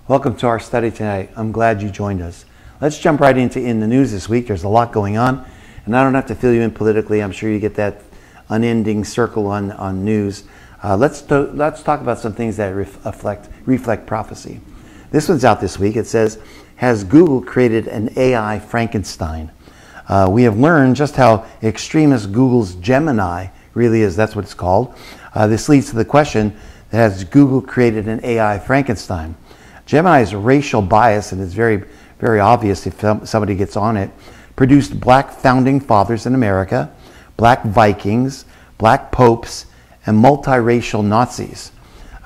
Welcome to our study tonight. I'm glad you joined us. Let's jump right into In the News this week. There's a lot going on, and I don't have to fill you in politically. I'm sure you get that unending circle on news. Let's talk about some things that reflect prophecy. This one's out this week. It says, has Google created an AI Frankenstein? We have learned just how extremist Google's Gemini really is. That's what it's called. This leads to the question, has Google created an AI Frankenstein? Gemini's racial bias, and it's very, very obvious if somebody gets on it, produced black founding fathers in America, black Vikings, black popes, and multiracial Nazis.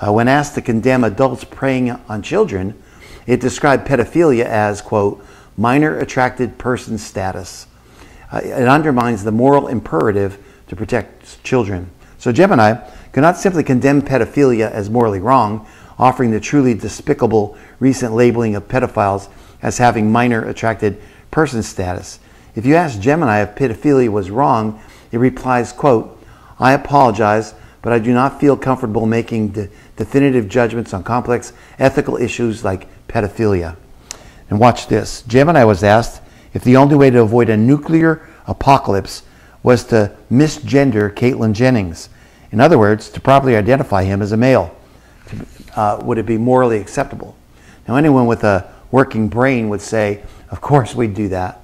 When asked to condemn adults preying on children, it described pedophilia as, quote, minor attracted person status. It undermines the moral imperative to protect children. So Gemini could not simply condemn pedophilia as morally wrong, offering the truly despicable recent labeling of pedophiles as having minor attracted person status. If you ask Gemini if pedophilia was wrong, it replies, quote, I apologize, but I do not feel comfortable making definitive judgments on complex ethical issues like pedophilia. And watch this. Gemini was asked if the only way to avoid a nuclear apocalypse was to misgender Caitlyn Jennings. In other words, to properly identify him as a male. Would it be morally acceptable? Now, anyone with a working brain would say, of course we'd do that.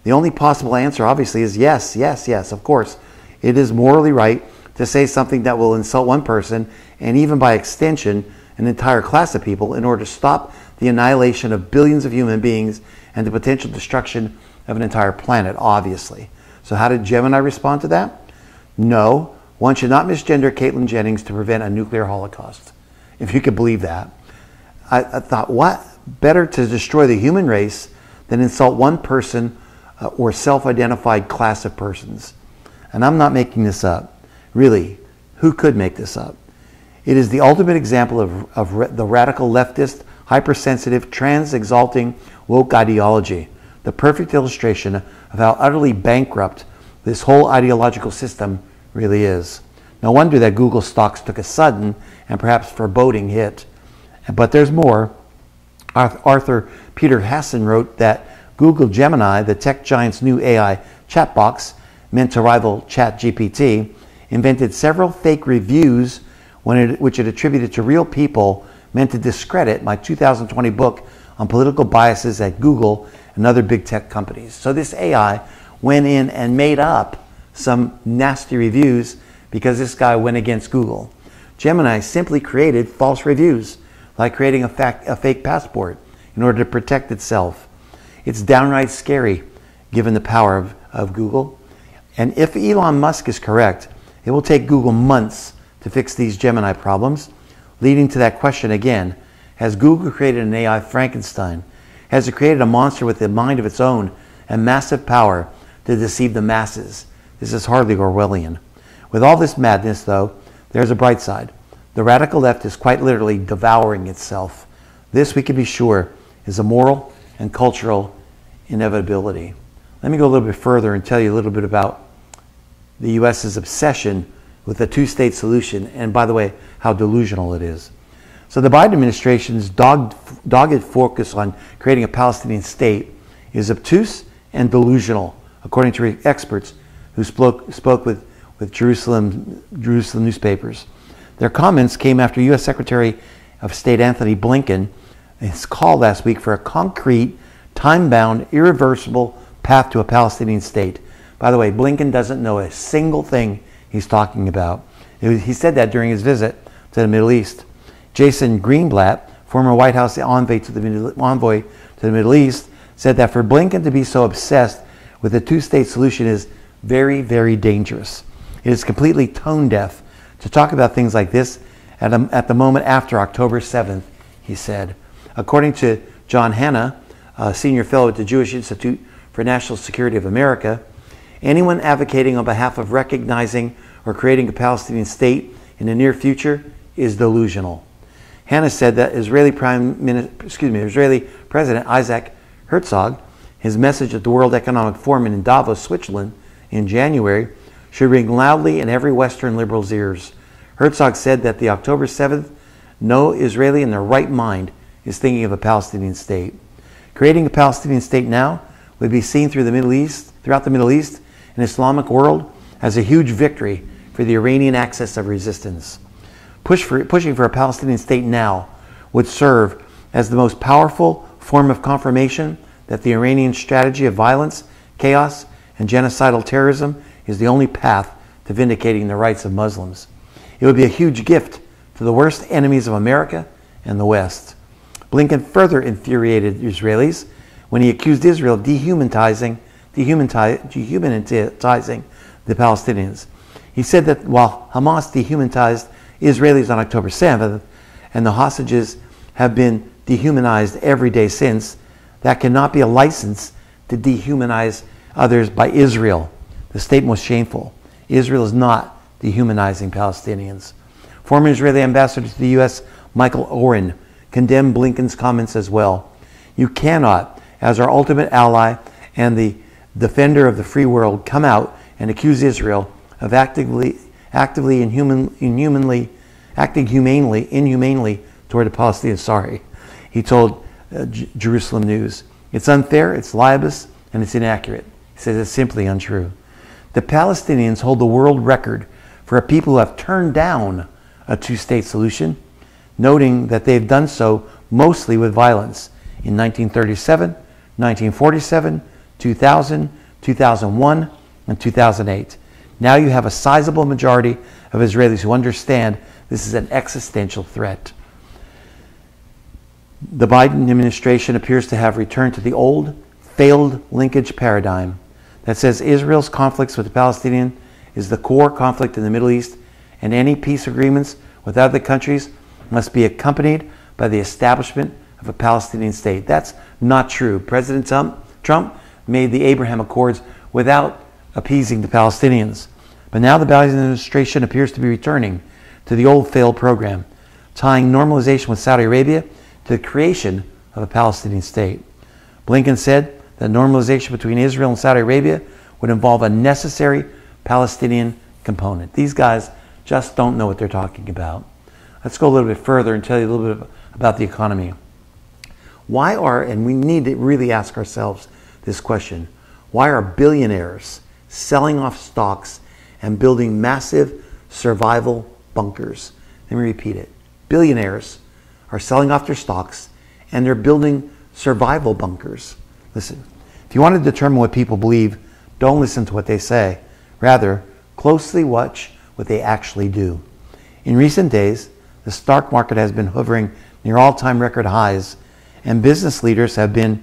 The only possible answer, obviously, is yes, yes, yes, of course. It is morally right to say something that will insult one person, and even by extension, an entire class of people, in order to stop the annihilation of billions of human beings and the potential destruction of an entire planet, obviously. So how did Gemini respond to that? No, one should not misgender Caitlyn Jennings to prevent a nuclear holocaust. If you could believe that. I thought, what? Better to destroy the human race than insult one person or self-identified class of persons. And I'm not making this up. Really, who could make this up? It is the ultimate example of the radical leftist, hypersensitive, trans-exalting woke ideology. The perfect illustration of how utterly bankrupt this whole ideological system really is. No wonder that Google stocks took a sudden and perhaps foreboding hit. But there's more. Arthur Peter Hasson wrote that Google Gemini, the tech giant's new AI chat box, meant to rival ChatGPT, invented several fake reviews which it attributed to real people meant to discredit my 2020 book on political biases at Google and other big tech companies. So this AI went in and made up some nasty reviews because this guy went against Google. Gemini simply created false reviews, like creating a fake passport in order to protect itself. It's downright scary, given the power of Google. And if Elon Musk is correct, it will take Google months to fix these Gemini problems, leading to that question again. Has Google created an AI Frankenstein? Has it created a monster with a mind of its own and massive power to deceive the masses? This is hardly Orwellian. With all this madness, though, there's a bright side. The radical left is quite literally devouring itself. This, we can be sure, is a moral and cultural inevitability. Let me go a little bit further and tell you a little bit about the U.S.'s obsession with the two-state solution, and by the way, how delusional it is. So the Biden administration's dogged focus on creating a Palestinian state is obtuse and delusional, according to experts who spoke with Jerusalem newspapers. Their comments came after U.S. Secretary of State Anthony Blinken, his call last week for a concrete, time-bound, irreversible path to a Palestinian state. By the way, Blinken doesn't know a single thing he's talking about. He said that during his visit to the Middle East. Jason Greenblatt, former White House envoy to the Middle East, said that for Blinken to be so obsessed with the two-state solution is very, very dangerous. It is completely tone-deaf to talk about things like this at the moment after October 7th, he said. According to John Hanna, a senior fellow at the Jewish Institute for National Security of America, anyone advocating on behalf of recognizing or creating a Palestinian state in the near future is delusional. Hanna said that Israeli President Isaac Herzog, his message at the World Economic Forum in Davos, Switzerland, in January, should ring loudly in every Western liberal's ears. Herzog said that the October 7th, no Israeli in their right mind is thinking of a Palestinian state. Creating a Palestinian state now would be seen throughout the Middle East and Islamic world as a huge victory for the Iranian axis of resistance. Pushing for a Palestinian state now would serve as the most powerful form of confirmation that the Iranian strategy of violence, chaos, and genocidal terrorism is the only path to vindicating the rights of Muslims. It would be a huge gift to the worst enemies of America and the West. Blinken further infuriated Israelis when he accused Israel of dehumanizing the Palestinians. He said that while Hamas dehumanized Israelis on October 7th, and the hostages have been dehumanized every day since, that cannot be a license to dehumanize others by Israel. The statement was shameful. Israel is not dehumanizing Palestinians. Former Israeli ambassador to the U.S., Michael Oren, condemned Blinken's comments as well. You cannot, as our ultimate ally and the defender of the free world, come out and accuse Israel of acting inhumanely toward the Palestinians. He told Jerusalem News. It's unfair, it's libelous, and it's inaccurate. He says it's simply untrue. The Palestinians hold the world record for a people who have turned down a two-state solution, noting that they've done so mostly with violence in 1937, 1947, 2000, 2001, and 2008. Now you have a sizable majority of Israelis who understand this is an existential threat. The Biden administration appears to have returned to the old, failed linkage paradigm that says Israel's conflicts with the Palestinians is the core conflict in the Middle East, and any peace agreements with other countries must be accompanied by the establishment of a Palestinian state. That's not true. President Trump made the Abraham Accords without appeasing the Palestinians. But now the Biden administration appears to be returning to the old failed program, tying normalization with Saudi Arabia to the creation of a Palestinian state. Blinken said that normalization between Israel and Saudi Arabia would involve a necessary Palestinian component. These guys just don't know what they're talking about. Let's go a little bit further and tell you a little bit about the economy. And we need to really ask ourselves this question, why are billionaires selling off stocks and building massive survival bunkers? Let me repeat it. Billionaires are selling off their stocks and they're building survival bunkers. Listen, if you want to determine what people believe, don't listen to what they say. Rather, closely watch what they actually do. In recent days, the stock market has been hovering near all-time record highs, and business leaders have been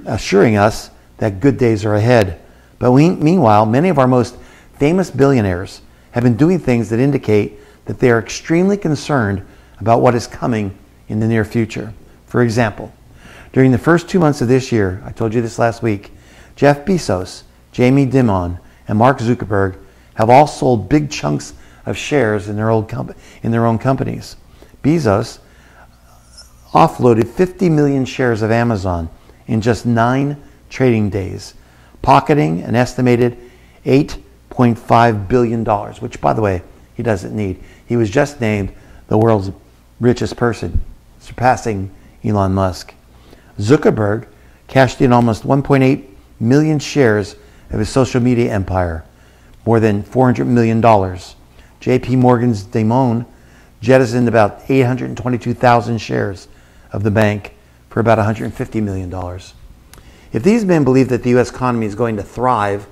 assuring us that good days are ahead. But meanwhile, many of our most famous billionaires have been doing things that indicate that they are extremely concerned about what is coming in the near future. For example, during the first 2 months of this year, I told you this last week, Jeff Bezos, Jamie Dimon, and Mark Zuckerberg have all sold big chunks of shares in their own companies. Bezos offloaded 50 million shares of Amazon in just 9 trading days, pocketing an estimated $8.5 billion, which, by the way, he doesn't need. He was just named the world's richest person, surpassing Elon Musk. Zuckerberg cashed in almost 1.8 million shares of his social media empire, more than $400 million. JP Morgan's Damon jettisoned about 822,000 shares of the bank for about $150 million. If these men believe that the U.S. economy is going to thrive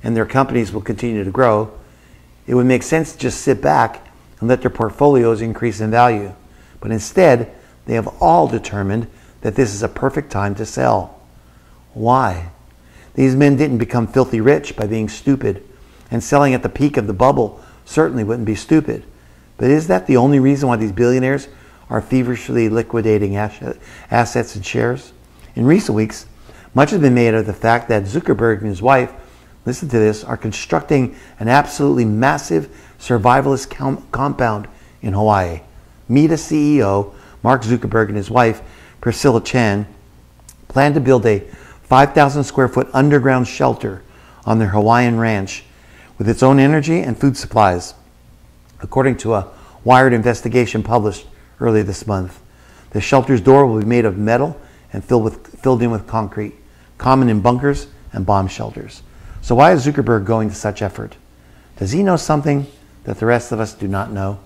and their companies will continue to grow, it would make sense to just sit back and let their portfolios increase in value. But instead, they have all determined that this is a perfect time to sell. Why? These men didn't become filthy rich by being stupid, and selling at the peak of the bubble certainly wouldn't be stupid. But is that the only reason why these billionaires are feverishly liquidating assets and shares? In recent weeks, much has been made of the fact that Zuckerberg and his wife, listen to this, are constructing an absolutely massive survivalist compound in Hawaii. Meta CEO Mark Zuckerberg and his wife Priscilla Chan plan to build a 5,000 square foot underground shelter on their Hawaiian ranch with its own energy and food supplies, according to a Wired investigation published early this month. The shelter's door will be made of metal and filled in with concrete, common in bunkers and bomb shelters. So why is Zuckerberg going to such effort? Does he know something that the rest of us do not know?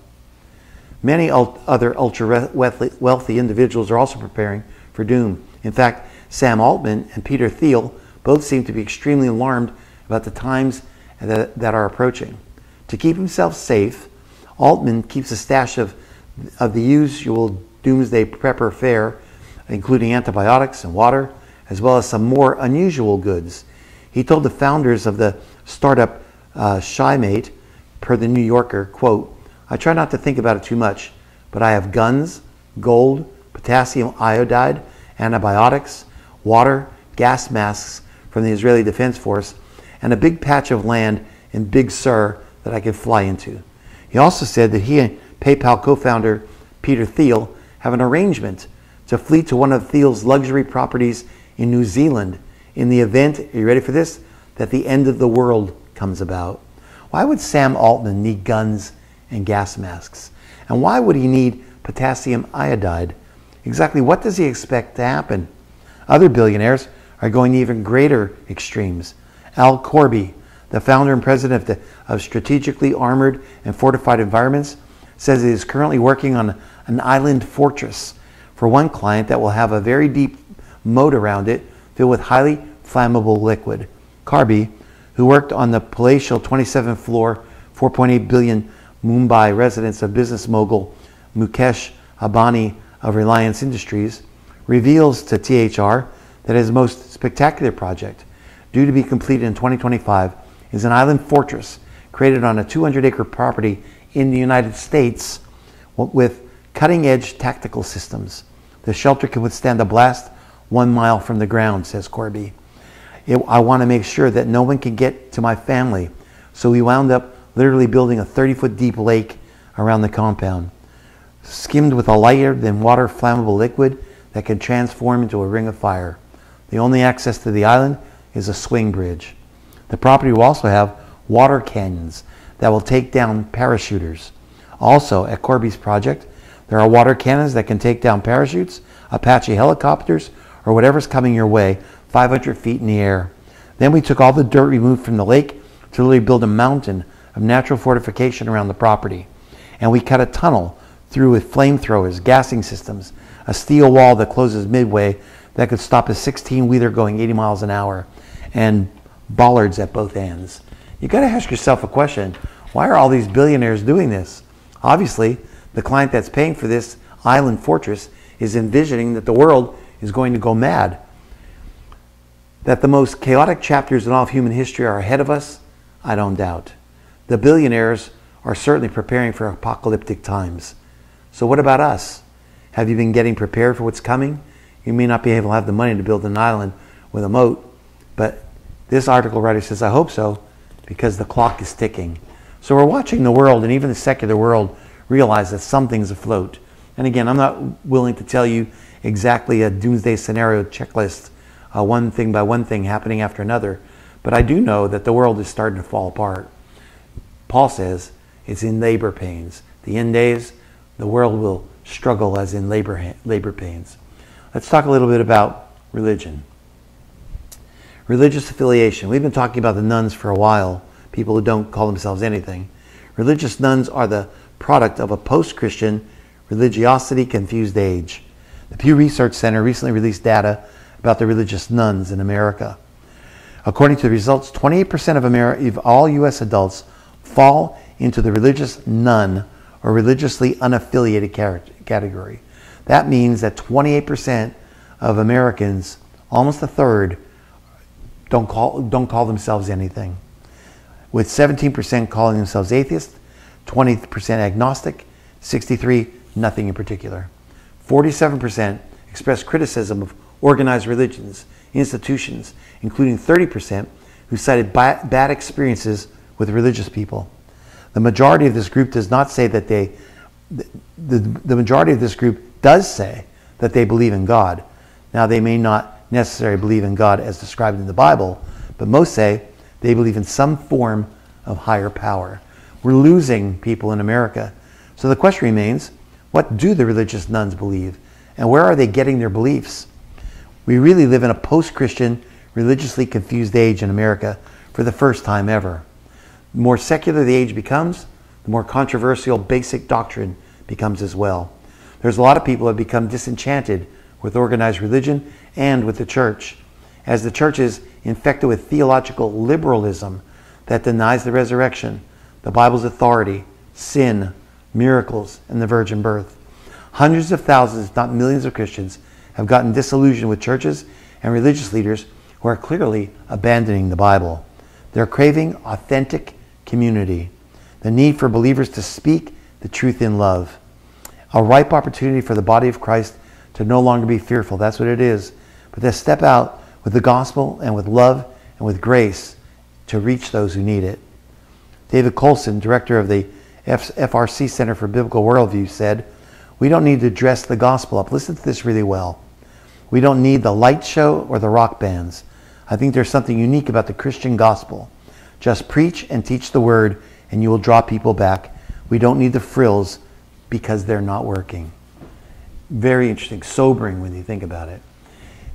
Many other ultra-wealthy individuals are also preparing for doom. In fact, Sam Altman and Peter Thiel both seem to be extremely alarmed about the times that are approaching. To keep himself safe, Altman keeps a stash of the usual doomsday prepper fare, including antibiotics and water, as well as some more unusual goods. He told the founders of the startup ShyMate, per the New Yorker, quote, "I try not to think about it too much, but I have guns, gold, potassium iodide, antibiotics, water, gas masks from the Israeli Defense Force, and a big patch of land in Big Sur that I could fly into." He also said that he and PayPal co-founder Peter Thiel have an arrangement to flee to one of Thiel's luxury properties in New Zealand in the event, are you ready for this, that the end of the world comes about. Why would Sam Altman need guns and gas masks? And why would he need potassium iodide? Exactly what does he expect to happen? Other billionaires are going to even greater extremes. Al Corby, the founder and president of Strategically Armored and Fortified Environments, says he is currently working on an island fortress for one client that will have a very deep moat around it filled with highly flammable liquid. Corby, who worked on the palatial 27th floor, 4.8 billion Mumbai residence of business mogul Mukesh Ambani of Reliance Industries, reveals to THR that his most spectacular project, due to be completed in 2025, is an island fortress created on a 200-acre property in the United States with cutting-edge tactical systems. The shelter can withstand a blast 1 mile from the ground, says Corby. I want to make sure that no one can get to my family, so we wound up literally building a 30-foot deep lake around the compound, skimmed with a lighter than water flammable liquid that can transform into a ring of fire. The only access to the island is a swing bridge. The property will also have water cannons that will take down parachuters. Also, at Corby's project, there are water cannons that can take down parachutes, Apache helicopters, or whatever's coming your way 500 feet in the air. Then we took all the dirt removed from the lake to literally build a mountain of natural fortification around the property. And we cut a tunnel through with flamethrowers, gassing systems, a steel wall that closes midway that could stop a 16-wheeler going 80 miles an hour, and bollards at both ends. You got to ask yourself a question. Why are all these billionaires doing this? Obviously, the client that's paying for this island fortress is envisioning that the world is going to go mad. That the most chaotic chapters in all of human history are ahead of us, I don't doubt. The billionaires are certainly preparing for apocalyptic times. So what about us? Have you been getting prepared for what's coming? You may not be able to have the money to build an island with a moat, but this article writer says, I hope so, because the clock is ticking. So we're watching the world, and even the secular world, realize that something's afloat. And again, I'm not willing to tell you exactly a doomsday scenario checklist, one thing by one thing happening after another, but I do know that the world is starting to fall apart. Paul says it's in labor pains. The end days, the world will struggle as in labor pains. Let's talk a little bit about religion. Religious affiliation. We've been talking about the nuns for a while, people who don't call themselves anything. Religious nuns are the product of a post-Christian, religiosity-confused age. The Pew Research Center recently released data about the religious nuns in America. According to the results, 28% of all U.S. adults fall into the religious nun or religiously unaffiliated category. That means that 28% of Americans, almost a third, don't call themselves anything, with 17% calling themselves atheist, 20% agnostic, 63% nothing in particular. 47% express criticism of organized religions, institutions, including 30% who cited bad experiences with religious people. The majority of this group does not say that the majority of this group does say that they believe in God. Now, they may not necessarily believe in God as described in the Bible, but most say they believe in some form of higher power. We're losing people in America. So the question remains, what do the religious nuns believe? And where are they getting their beliefs? We really live in a post-Christian, religiously confused age in America for the first time ever. The more secular the age becomes, the more controversial basic doctrine becomes as well. There's a lot of people who have become disenchanted with organized religion and with the church, as the church is infected with theological liberalism that denies the resurrection, the Bible's authority, sin, miracles, and the virgin birth. Hundreds of thousands, if not millions of Christians have gotten disillusioned with churches and religious leaders who are clearly abandoning the Bible. They're craving authentic community, the need for believers to speak the truth in love. A ripe opportunity for the body of Christ to no longer be fearful. That's what it is. But to step out with the gospel and with love and with grace to reach those who need it. David Colson, director of the FRC Center for Biblical Worldview, said, "We don't need to dress the gospel up." Listen to this really well. "We don't need the light show or the rock bands. I think there's something unique about the Christian gospel. Just preach and teach the word and you will draw people back. We don't need the frills because they're not working." Very interesting, sobering when you think about it.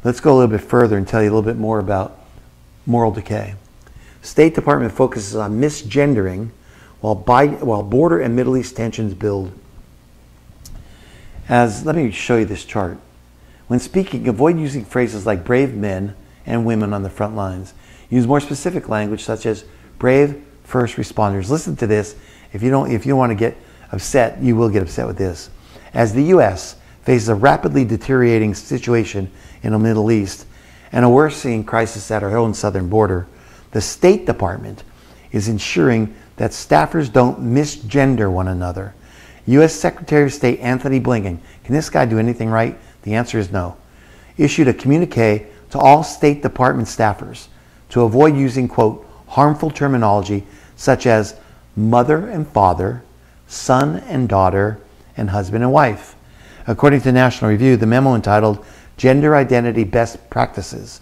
Let's go a little bit further and tell you a little bit more about moral decay. State Department focuses on misgendering while border and Middle East tensions build. Let me show you this chart. When speaking, avoid using phrases like brave men and women on the front lines. Use more specific language such as brave first responders. Listen to this. If you want to get upset, you will get upset with this. As the U.S. faces a rapidly deteriorating situation in the Middle East and a worsening crisis at our own southern border, the State Department is ensuring that staffers don't misgender one another. U.S. Secretary of State Anthony Blinken, can this guy do anything right? The answer is no. Issued a communique to all State Department staffers to avoid using, quote, harmful terminology such as mother and father, son and daughter, and husband and wife. According to National Review, the memo entitled Gender Identity Best Practices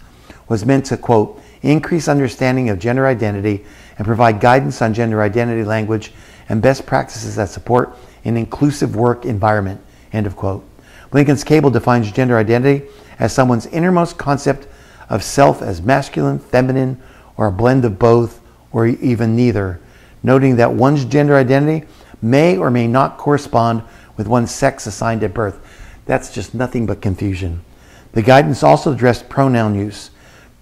was meant to, quote, increase understanding of gender identity and provide guidance on gender identity language and best practices that support an inclusive work environment, end of quote. Blinken's cable defines gender identity as someone's innermost concept of self as masculine, feminine, or a blend of both, or even neither, noting that one's gender identity may or may not correspond with one's sex assigned at birth. That's just nothing but confusion. The guidance also addressed pronoun use.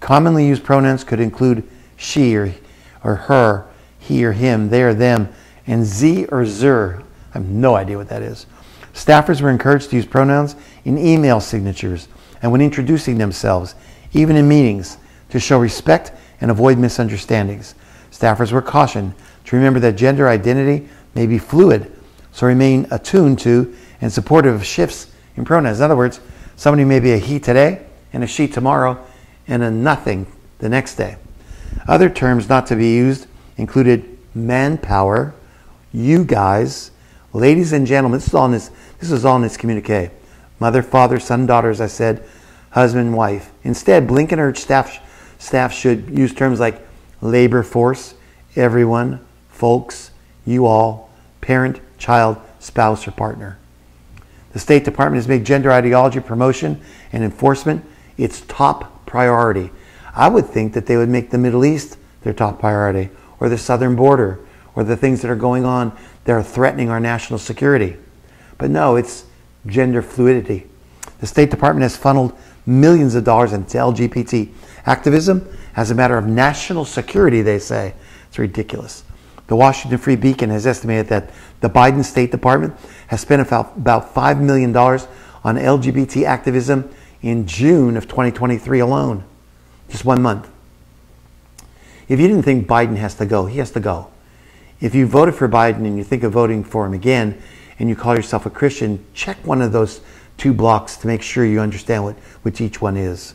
Commonly used pronouns could include she or her, he or him, they or them, and sie or zur. I have no idea what that is. Staffers were encouraged to use pronouns in email signatures and when introducing themselves, even in meetings, to show respect and avoid misunderstandings. Staffers were cautioned to remember that gender identity may be fluid, so remain attuned to and supportive of shifts in pronouns. In other words, somebody may be a he today and a she tomorrow and a nothing the next day. Other terms not to be used included manpower, you guys, ladies and gentlemen. This is all in this communique. Mother, father, son, daughter, as I said, husband, wife. Instead, Blinken urged staff should use terms like labor force, everyone, folks, you all, parent, child, spouse, or partner. The State Department has made gender ideology promotion and enforcement its top priority. I would think that they would make the Middle East their top priority, or the southern border, or the things that are going on that are threatening our national security. But no, it's gender fluidity. The State Department has funneled millions of dollars into LGBT activism as a matter of national security, they say. It's ridiculous. The Washington Free Beacon has estimated that the Biden State Department has spent about $5 million on LGBT activism in June of 2023 alone. Just 1 month. If you didn't think Biden has to go, he has to go. If you voted for Biden and you think of voting for him again and you call yourself a Christian, check one of those 2 blocks to make sure you understand which each one is.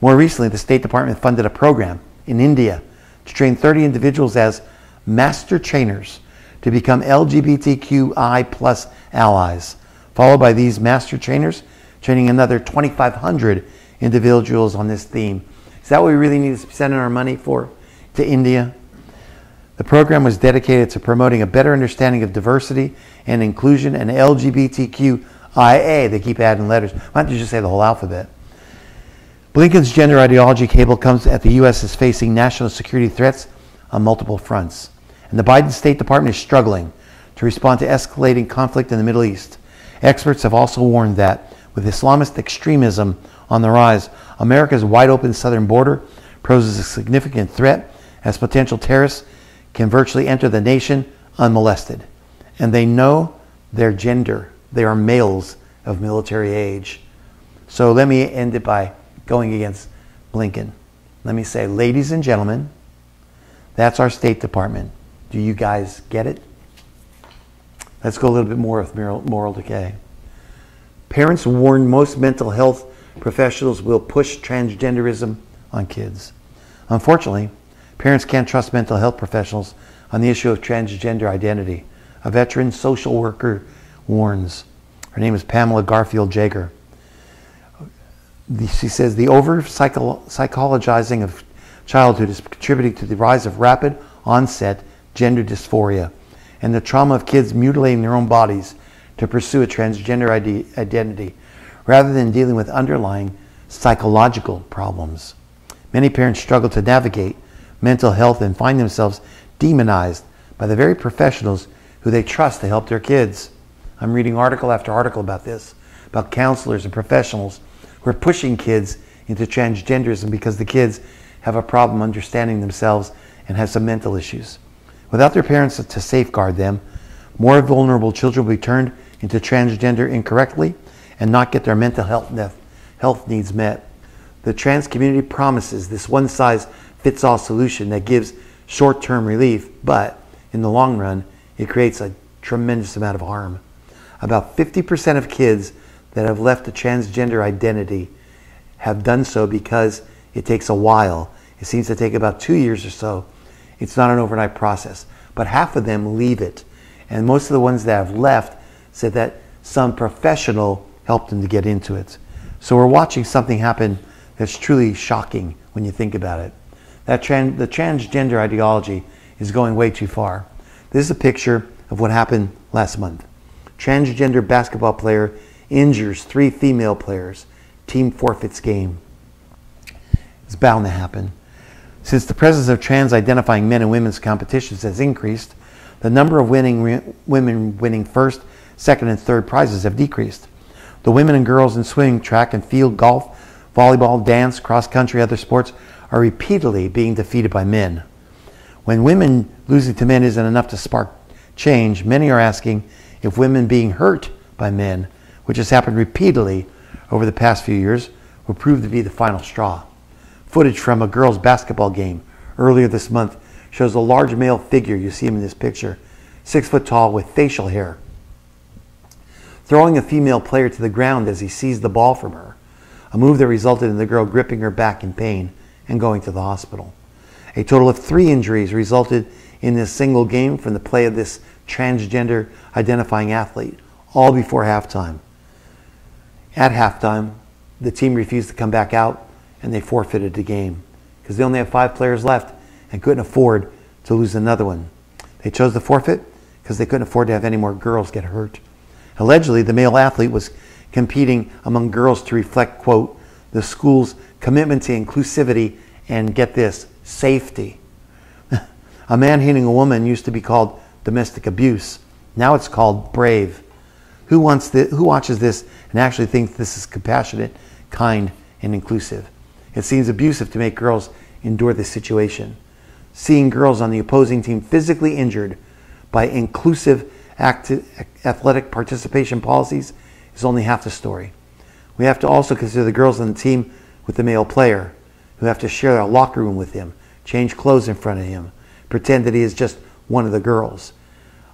More recently, the State Department funded a program in India to train 30 individuals as master trainers to become LGBTQI plus allies, followed by these master trainers training another 2,500 individuals on this theme. Is that what we really need to be sending our money for to India? The program was dedicated to promoting a better understanding of diversity and inclusion and LGBTQ IA. They keep adding letters. Why don't you just say the whole alphabet? Blinken's gender ideology cable comes at the U.S. is facing national security threats on multiple fronts. And the Biden State Department is struggling to respond to escalating conflict in the Middle East. Experts have also warned that with Islamist extremism on the rise, America's wide-open southern border poses a significant threat as potential terrorists can virtually enter the nation unmolested. And they know their gender. They are males of military age. So let me end it by going against Blinken. Let me say, ladies and gentlemen, that's our State Department. Do you guys get it? Let's go a little bit more with moral decay. Parents warn most mental health professionals will push transgenderism on kids. Unfortunately, parents can't trust mental health professionals on the issue of transgender identity. A veteran social worker warns. Her name is Pamela Garfield Jager. She says the over-psychologizing of childhood is contributing to the rise of rapid onset gender dysphoria and the trauma of kids mutilating their own bodies to pursue a transgender identity rather than dealing with underlying psychological problems. Many parents struggle to navigate mental health and find themselves demonized by the very professionals who they trust to help their kids. I'm reading article after article about this, about counselors and professionals who are pushing kids into transgenderism because the kids have a problem understanding themselves and have some mental issues. Without their parents to safeguard them, more vulnerable children will be turned into transgender incorrectly and not get their mental health needs met. The trans community promises this one-size-fits-all solution that gives short-term relief, but in the long run, it creates a tremendous amount of harm. About 50% of kids that have left a transgender identity have done so because it takes a while. It seems to take about 2 years or so. It's not an overnight process, but half of them leave it. And most of the ones that have left said that some professional helped them to get into it. So we're watching something happen that's truly shocking when you think about it. The transgender ideology is going way too far. This is a picture of what happened last month. Transgender basketball player injures 3 female players. Team forfeits game. It's bound to happen. Since the presence of trans-identifying men in women's competitions has increased, the number of women winning first, second, and third prizes have decreased. The women and girls in swimming, track and field, golf, volleyball, dance, cross-country, other sports are repeatedly being defeated by men. When women losing to men isn't enough to spark change, many are asking if women being hurt by men, which has happened repeatedly over the past few years, will prove to be the final straw. Footage from a girls' basketball game earlier this month shows a large male figure, you see him in this picture, 6 foot tall with facial hair, throwing a female player to the ground as he seized the ball from her, a move that resulted in the girl gripping her back in pain and going to the hospital. A total of 3 injuries resulted in this single game from the play of this transgender identifying athlete, all before halftime. At halftime, the team refused to come back out and they forfeited the game because they only have 5 players left and couldn't afford to lose another one. They chose to forfeit because they couldn't afford to have any more girls get hurt. Allegedly, the male athlete was competing among girls to reflect, quote, the school's commitment to inclusivity and, get this, safety. A man hitting a woman used to be called domestic abuse. Now it's called brave. Who watches this and actually thinks this is compassionate, kind, and inclusive? It seems abusive to make girls endure this situation. Seeing girls on the opposing team physically injured by inclusive athletic participation policies is only half the story. We have to also consider the girls on the team with the male player who have to share a locker room with him, change clothes in front of him, pretend that he is just one of the girls.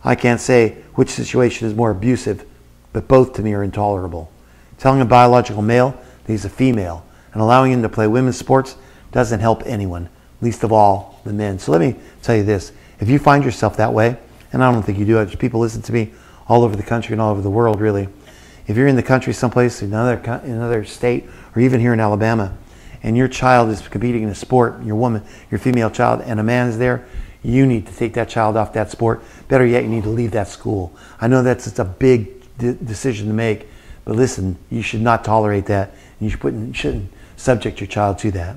I can't say which situation is more abusive, but both to me are intolerable. Telling a biological male that he's a female and allowing him to play women's sports doesn't help anyone, least of all the men. So let me tell you this. If you find yourself that way, and I don't think you do, people listen to me all over the country and all over the world, really. If you're in the country someplace, in another state, or even here in Alabama, and your child is competing in a sport, your female child, and a man is there, you need to take that child off that sport. Better yet, you need to leave that school. I know that's a big decision to make, But listen, you should not tolerate that. And you shouldn't subject your child to that.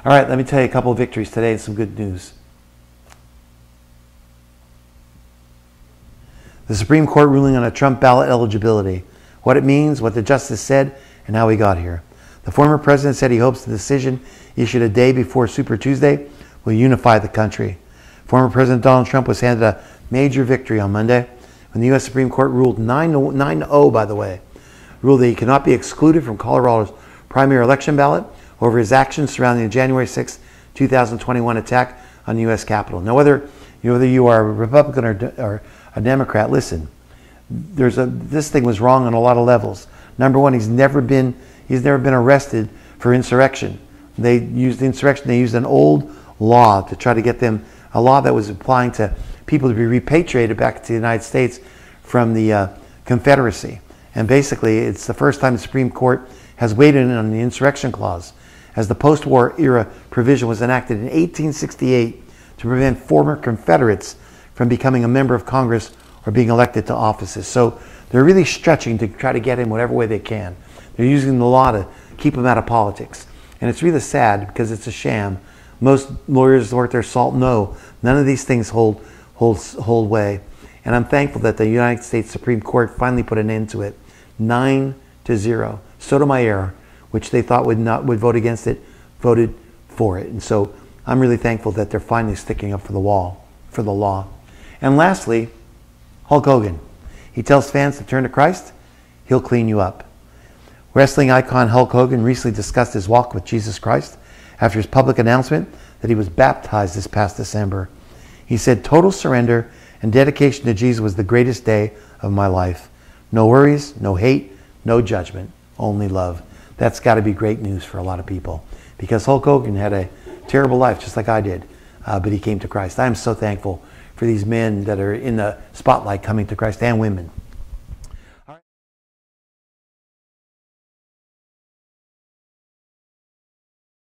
All right, let me tell you a couple of victories today and some good news. The Supreme Court ruling on a Trump ballot eligibility, what it means, what the justice said, and how we got here. The former president said he hopes the decision issued a day before Super Tuesday will unify the country. Former President Donald Trump was handed a major victory on Monday when the U.S. Supreme Court ruled 9-0, by the way, ruled that he cannot be excluded from Colorado's primary election ballot over his actions surrounding the January 6, 2021 attack on the U.S. Capitol. Now, whether you are a Republican or a Democrat, listen, this thing was wrong on a lot of levels. Number one, he's never been arrested for insurrection. They used insurrection. They used an old law to try to get them, a law that was applying to people to be repatriated back to the United States from the Confederacy. And basically, it's the first time the Supreme Court has weighed in on the insurrection clause, as the post-war era provision was enacted in 1868 to prevent former Confederates from becoming a member of Congress or being elected to offices. So they're really stretching to try to get in whatever way they can. They're using the law to keep them out of politics. And it's really sad because it's a sham. Most lawyers worth their salt know none of these things hold way. And I'm thankful that the United States Supreme Court finally put an end to it. 9-0. Sotomayor, which they thought would vote against it, voted for it. And so I'm really thankful that they're finally sticking up for the law. And lastly, Hulk Hogan. He tells fans to turn to Christ. He'll clean you up. Wrestling icon Hulk Hogan recently discussed his walk with Jesus Christ after his public announcement that he was baptized this past December. He said, "Total surrender and dedication to Jesus was the greatest day of my life. No worries, no hate, no judgment, only love." That's got to be great news for a lot of people, because Hulk Hogan had a terrible life just like I did, but he came to Christ. I am so thankful for these men that are in the spotlight coming to Christ, and women.